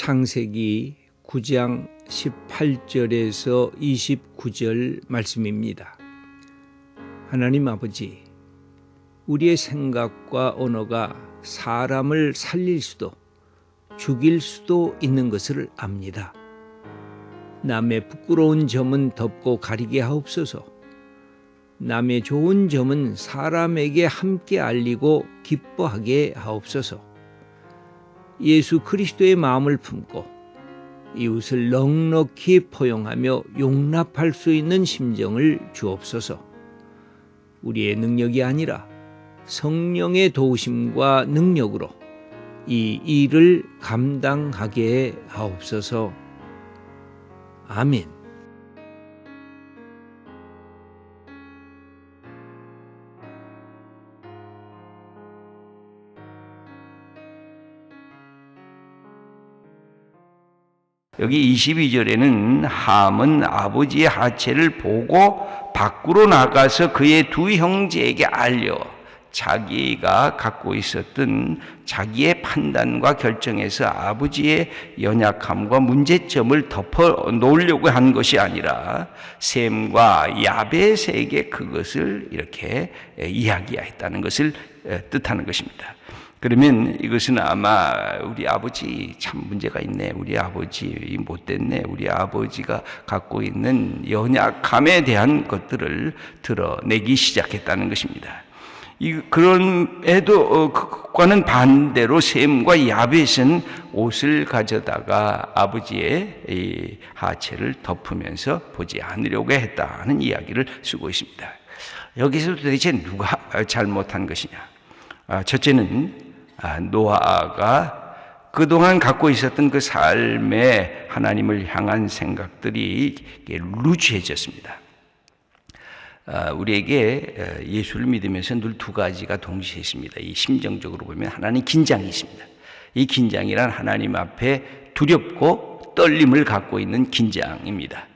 창세기 9장 18절에서 29절 말씀입니다. 하나님 아버지, 우리의 생각과 언어가 사람을 살릴 수도 죽일 수도 있는 것을 압니다. 남의 부끄러운 점은 덮고 가리게 하옵소서. 남의 좋은 점은 사람에게 함께 알리고 기뻐하게 하옵소서. 예수 그리스도의 마음을 품고 이웃을 넉넉히 포용하며 용납할 수 있는 심정을 주옵소서. 우리의 능력이 아니라 성령의 도우심과 능력으로 이 일을 감당하게 하옵소서. 아멘. 여기 22절에는 함은 아버지의 하체를 보고 밖으로 나가서 그의 두 형제에게 알려 자기가 갖고 있었던 자기의 판단과 결정에서 아버지의 연약함과 문제점을 덮어 놓으려고 한 것이 아니라 셈과 야벳에게 그것을 이렇게 이야기했다는 것을 뜻하는 것입니다. 그러면 이것은 아마 우리 아버지 참 문제가 있네, 우리 아버지 못됐네, 우리 아버지가 갖고 있는 연약함에 대한 것들을 드러내기 시작했다는 것입니다. 그럼에도 그과는 반대로 셈과 야벳은 옷을 가져다가 아버지의 이 하체를 덮으면서 보지 않으려고 했다는 이야기를 쓰고 있습니다. 여기서 도대체 누가 잘못한 것이냐? 첫째는 노아가 그동안 갖고 있었던 그 삶에 하나님을 향한 생각들이 루즈해졌습니다. 우리에게 예수를 믿으면서 늘 두 가지가 동시에 있습니다. 이 심정적으로 보면 하나님 긴장이 있습니다. 이 긴장이란 하나님 앞에 두렵고 떨림을 갖고 있는 긴장입니다.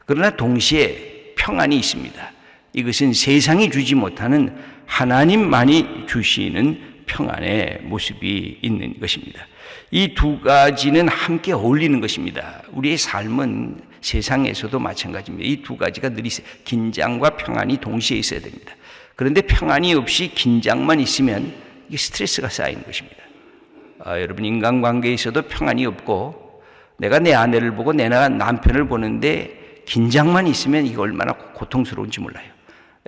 그러나 동시에 평안이 있습니다. 이것은 세상이 주지 못하는 하나님만이 주시는 평안의 모습이 있는 것입니다. 이 두 가지는 함께 어울리는 것입니다. 우리의 삶은 세상에서도 마찬가지입니다. 이 두 가지가 늘 있어요. 긴장과 평안이 동시에 있어야 됩니다. 그런데 평안이 없이 긴장만 있으면 이게 스트레스가 쌓이는 것입니다. 여러분, 인간관계에 있어도 평안이 없고 내가 내 아내를 보고 내 남편을 보는데 긴장만 있으면 이게 얼마나 고통스러운지 몰라요.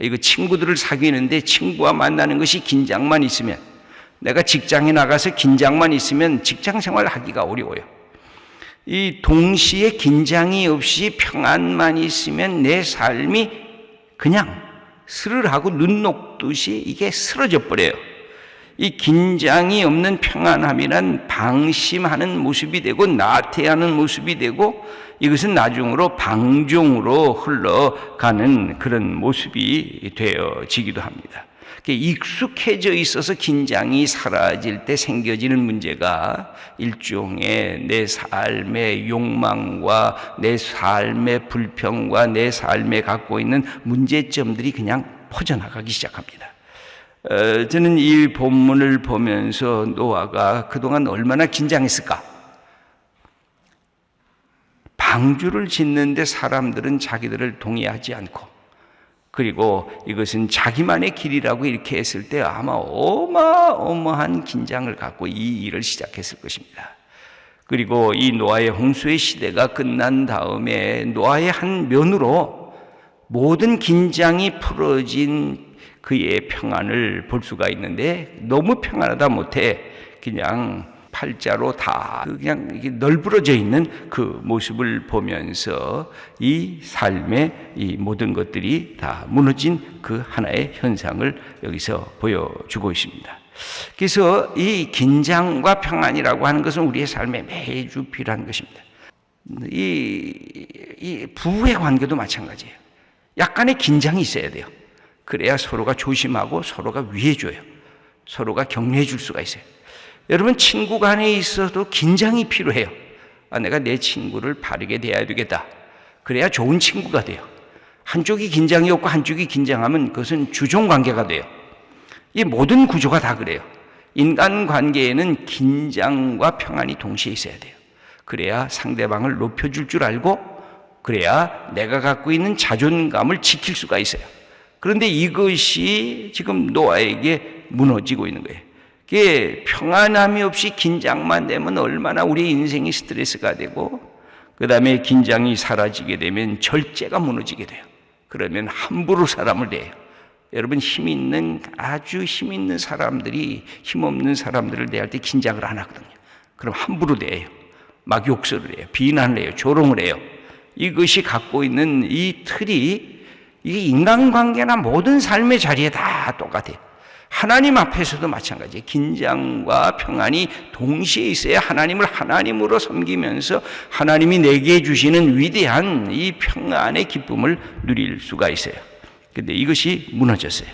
이거 친구들을 사귀는데 친구와 만나는 것이 긴장만 있으면, 내가 직장에 나가서 긴장만 있으면 직장 생활 하기가 어려워요. 이 동시에 긴장이 없이 평안만 있으면 내 삶이 그냥 스르르하고 눈 녹듯이 이게 쓰러져 버려요. 이 긴장이 없는 평안함이란 방심하는 모습이 되고 나태하는 모습이 되고, 이것은 나중으로 방종으로 흘러가는 그런 모습이 되어지기도 합니다. 익숙해져 있어서 긴장이 사라질 때 생겨지는 문제가 일종의 내 삶의 욕망과 내 삶의 불평과 내 삶에 갖고 있는 문제점들이 그냥 퍼져나가기 시작합니다. 저는 이 본문을 보면서 노아가 그동안 얼마나 긴장했을까? 방주를 짓는데 사람들은 자기들을 동의하지 않고, 그리고 이것은 자기만의 길이라고 이렇게 했을 때 아마 어마어마한 긴장을 갖고 이 일을 시작했을 것입니다. 그리고 이 노아의 홍수의 시대가 끝난 다음에 노아의 한 면으로 모든 긴장이 풀어진 그의 평안을 볼 수가 있는데, 너무 평안하다 못해 그냥 팔자로 다 그냥 널브러져 있는 그 모습을 보면서 이 삶의 이 모든 것들이 다 무너진 그 하나의 현상을 여기서 보여주고 있습니다. 그래서 이 긴장과 평안이라고 하는 것은 우리의 삶에 매주 필요한 것입니다. 이 부부의 관계도 마찬가지예요. 약간의 긴장이 있어야 돼요. 그래야 서로가 조심하고 서로가 위해줘요. 서로가 격려해 줄 수가 있어요. 여러분, 친구 간에 있어도 긴장이 필요해요. 내가 내 친구를 바르게 대해야 되겠다. 그래야 좋은 친구가 돼요. 한쪽이 긴장이 없고 한쪽이 긴장하면 그것은 주종관계가 돼요. 이 모든 구조가 다 그래요. 인간관계에는 긴장과 평안이 동시에 있어야 돼요. 그래야 상대방을 높여줄 줄 알고, 그래야 내가 갖고 있는 자존감을 지킬 수가 있어요. 그런데 이것이 지금 노아에게 무너지고 있는 거예요. 그게 평안함이 없이 긴장만 되면 얼마나 우리 인생이 스트레스가 되고, 그 다음에 긴장이 사라지게 되면 절제가 무너지게 돼요. 그러면 함부로 사람을 대해요. 여러분, 아주 힘 있는 사람들이 힘없는 사람들을 대할 때 긴장을 안 하거든요. 그럼 함부로 대해요. 막 욕설을 해요. 비난을 해요. 조롱을 해요. 이것이 갖고 있는 이 틀이, 이게 인간관계나 모든 삶의 자리에 다 똑같아요. 하나님 앞에서도 마찬가지예요. 긴장과 평안이 동시에 있어야 하나님을 하나님으로 섬기면서 하나님이 내게 주시는 위대한 이 평안의 기쁨을 누릴 수가 있어요. 그런데 이것이 무너졌어요.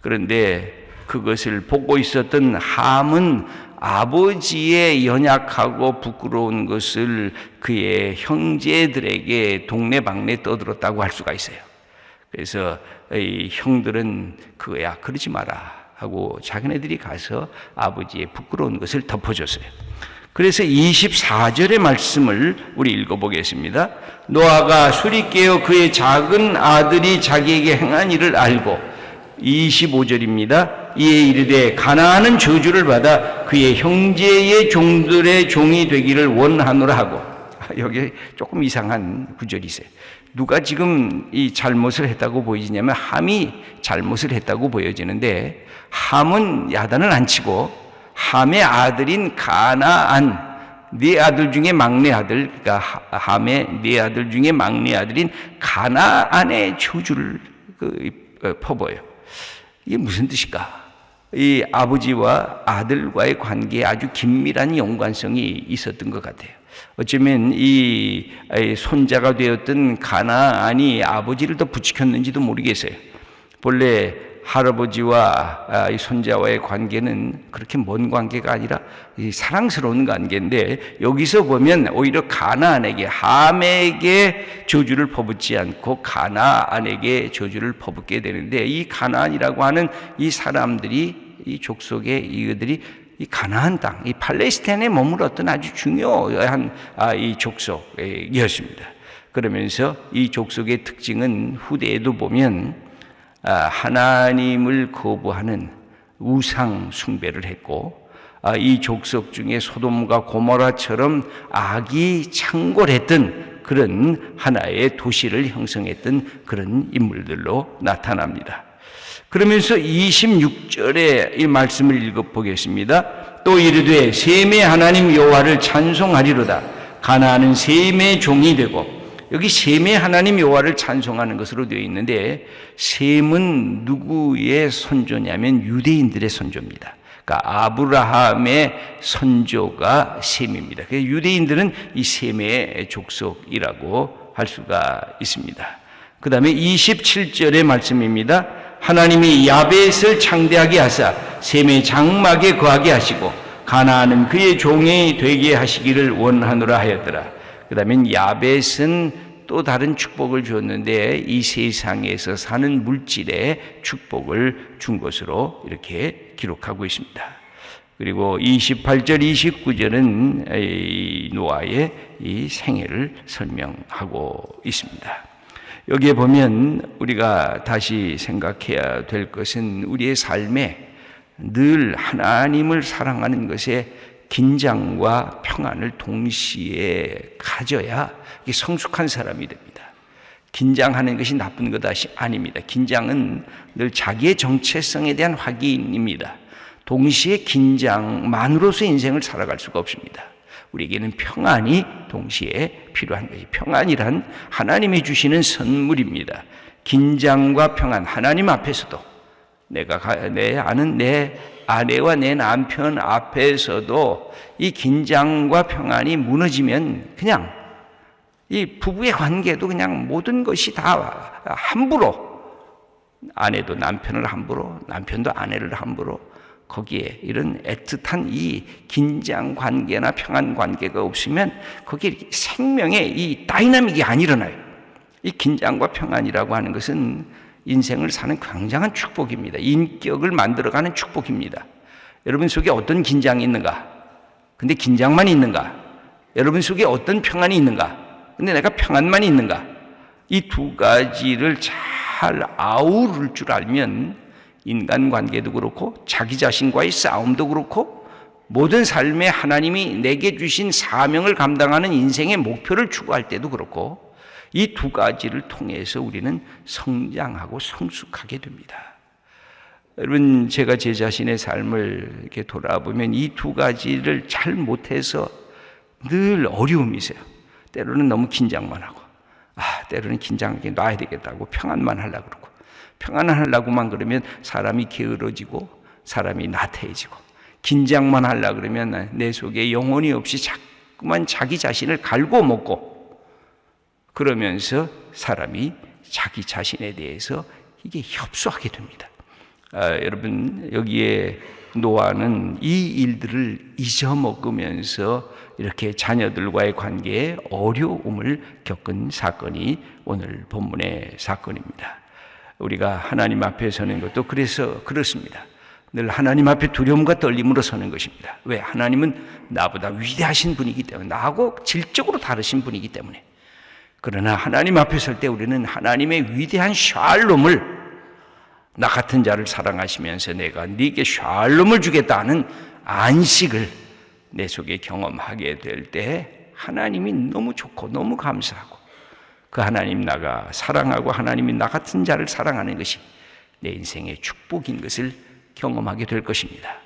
그런데 그것을 보고 있었던 함은 아버지의 연약하고 부끄러운 것을 그의 형제들에게 동네방네 떠들었다고 할 수가 있어요. 그래서 이 형들은 그거야, 그러지 마라 하고 자기네들이 가서 아버지의 부끄러운 것을 덮어줬어요. 그래서 24절의 말씀을 우리 읽어보겠습니다. 노아가 술이 깨어 그의 작은 아들이 자기에게 행한 일을 알고, 25절입니다. 이에 이르되 가나안은 저주를 받아 그의 형제의 종들의 종이 되기를 원하노라 하고. 여기 조금 이상한 구절이 있어요. 누가 지금 이 잘못을 했다고 보이냐면 함이 잘못을 했다고 보여지는데, 함은 야단을 안 치고 함의 아들인 가나안, 네 아들 중에 막내 아들, 그러니까 함의 네 아들 중에 막내 아들인 가나안의 저주를 퍼부어요. 이게 무슨 뜻일까? 이 아버지와 아들과의 관계에 아주 긴밀한 연관성이 있었던 것 같아요. 어쩌면 이 손자가 되었던 가나안이 아버지를 더 부추겼는지도 모르겠어요. 본래 할아버지와 이 손자와의 관계는 그렇게 먼 관계가 아니라 사랑스러운 관계인데, 여기서 보면 오히려 가나안에게, 함에게 저주를 퍼붓지 않고 가나안에게 저주를 퍼붓게 되는데, 이 가나안이라고 하는 이 사람들이, 이 족속의 이들이 이 가나안 땅, 이 팔레스타인에 머물었던 아주 중요한 이 족속이었습니다. 그러면서 이 족속의 특징은 후대에도 보면 하나님을 거부하는 우상 숭배를 했고, 이 족속 중에 소돔과 고모라처럼 악이 창궐했던 그런 하나의 도시를 형성했던 그런 인물들로 나타납니다. 그러면서 26절의 이 말씀을 읽어보겠습니다. 또 이르되 셈의 하나님 여호와를 찬송하리로다. 가나안은 셈의 종이 되고, 여기 셈의 하나님 여호와를 찬송하는 것으로 되어 있는데, 셈은 누구의 선조냐면 유대인들의 선조입니다. 그러니까 아브라함의 선조가 셈입니다. 그래서 유대인들은 이 셈의 족속이라고 할 수가 있습니다. 그 다음에 27절의 말씀입니다. 하나님이 야벳을 창대하게 하사 셈의 장막에 거하게 하시고 가나안은 그의 종이 되게 하시기를 원하노라 하였더라. 그 다음에 야벳은 또 다른 축복을 주었는데, 이 세상에서 사는 물질에 축복을 준 것으로 이렇게 기록하고 있습니다. 그리고 28절, 29절은 노아의 이 생애를 설명하고 있습니다. 여기에 보면 우리가 다시 생각해야 될 것은, 우리의 삶에 늘 하나님을 사랑하는 것에 긴장과 평안을 동시에 가져야 성숙한 사람이 됩니다. 긴장하는 것이 나쁜 것이 아닙니다. 긴장은 늘 자기의 정체성에 대한 확인입니다. 동시에 긴장만으로서 인생을 살아갈 수가 없습니다. 우리에게는 평안이 동시에 필요한 것이, 평안이란 하나님이 주시는 선물입니다. 긴장과 평안, 하나님 앞에서도, 내 아는 내 아내와 내 남편 앞에서도 이 긴장과 평안이 무너지면 그냥 이 부부의 관계도 그냥 모든 것이 다 함부로, 아내도 남편을 함부로, 남편도 아내를 함부로, 거기에 이런 애틋한 이 긴장 관계나 평안 관계가 없으면 거기에 생명의 이 다이나믹이 안 일어나요. 이 긴장과 평안이라고 하는 것은 인생을 사는 굉장한 축복입니다. 인격을 만들어가는 축복입니다. 여러분 속에 어떤 긴장이 있는가? 근데 긴장만 있는가? 여러분 속에 어떤 평안이 있는가? 근데 내가 평안만 있는가? 이 두 가지를 잘 아우를 줄 알면 인간관계도 그렇고 자기 자신과의 싸움도 그렇고 모든 삶에 하나님이 내게 주신 사명을 감당하는 인생의 목표를 추구할 때도 그렇고 이 두 가지를 통해서 우리는 성장하고 성숙하게 됩니다. 여러분, 제가 제 자신의 삶을 이렇게 돌아보면 이 두 가지를 잘 못해서 늘 어려움이 있어요. 때로는 너무 긴장만 하고, 때로는 긴장하게 놔야 되겠다고 평안만 하려고 그러고, 평안하려고만 그러면 사람이 게으러지고 사람이 나태해지고, 긴장만 하려고 그러면 내 속에 영혼이 없이 자꾸만 자기 자신을 갈고 먹고, 그러면서 사람이 자기 자신에 대해서 이게 협소하게 됩니다. 여러분, 여기에 노아는 이 일들을 잊어먹으면서 이렇게 자녀들과의 관계에 어려움을 겪은 사건이 오늘 본문의 사건입니다. 우리가 하나님 앞에 서는 것도 그래서 그렇습니다. 늘 하나님 앞에 두려움과 떨림으로 서는 것입니다. 왜? 하나님은 나보다 위대하신 분이기 때문에, 나하고 질적으로 다르신 분이기 때문에. 그러나 하나님 앞에 설 때 우리는 하나님의 위대한 샬롬을, 나 같은 자를 사랑하시면서 내가 네게 샬롬을 주겠다는 안식을 내 속에 경험하게 될 때 하나님이 너무 좋고 너무 감사하고, 그 하나님 나가 사랑하고 하나님이 나 같은 자를 사랑하는 것이 내 인생의 축복인 것을 경험하게 될 것입니다.